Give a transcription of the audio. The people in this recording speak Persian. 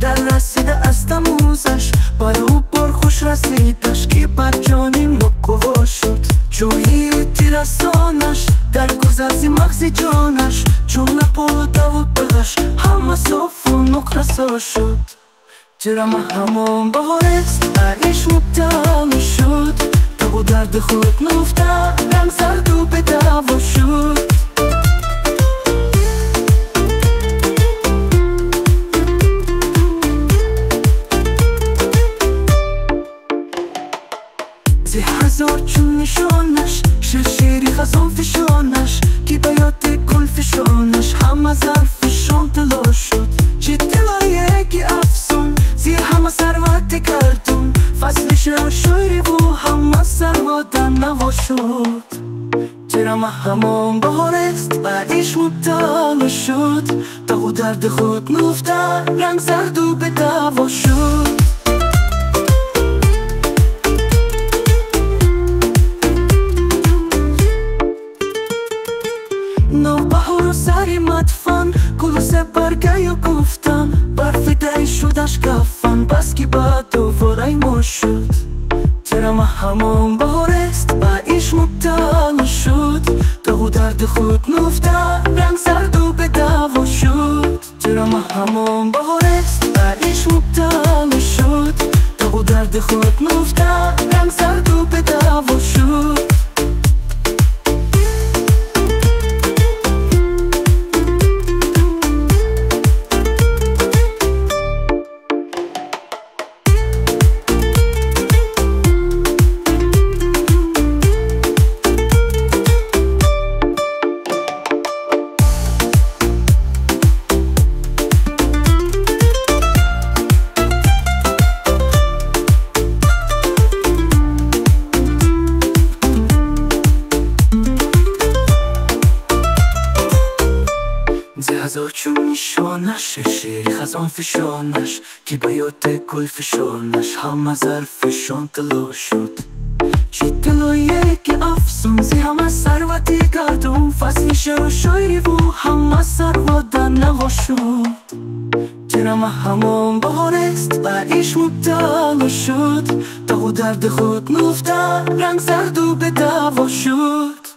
در رسیده از تموزش، برای او بار خوش رسیدش که بر جانی مقوا شد. جویی تیرستانش در گذر مغزی جانش، چون نپاده و بغش همه صاف و نقرسا شد. چرا من همون بهارست عیش مبتلا شد، تا و درد خود نفته رنگ زرد و به دعوا شد. زی هزار چون نشانش، شیری خزان فشانش که بیاد گل فشانش همه ظرفشان طلا شد. چه طلایه که افسون زی همه ثروت کردون، فصلش را شوری و همه سروادن نوا شد. چرا من همون بهارست و عیش مبتلا شد، تا و درد خود نفته رنگ زرد و به دعوا شد. نوبهار و سری مدفن، گل و برگه یا گفتن، برف دهی شدش کفن، بس که بعد دوباره ما شد. چرا من همون بهارست و عیش مبتلا شد، تا و درد خود نفته رنگ زرد و به دعوا شد. چرا من همون بهارست و عیش مبتلا شد، تا و درد خود نفته رنگ زرد و به دعوا شد. زی هزار چون نشانش، شیری خزان فشانش که بیاد گل فشانش همه ظرفشان طلا شد. چه طلایه که افسون زی همه ثروتی کردون، فصلش را شوری و همه سروادن نوا شد. چرا من همون بهارست و عیش مبتلا شد، تا و درد خود نفته رنگ زرد و به دعوا شد.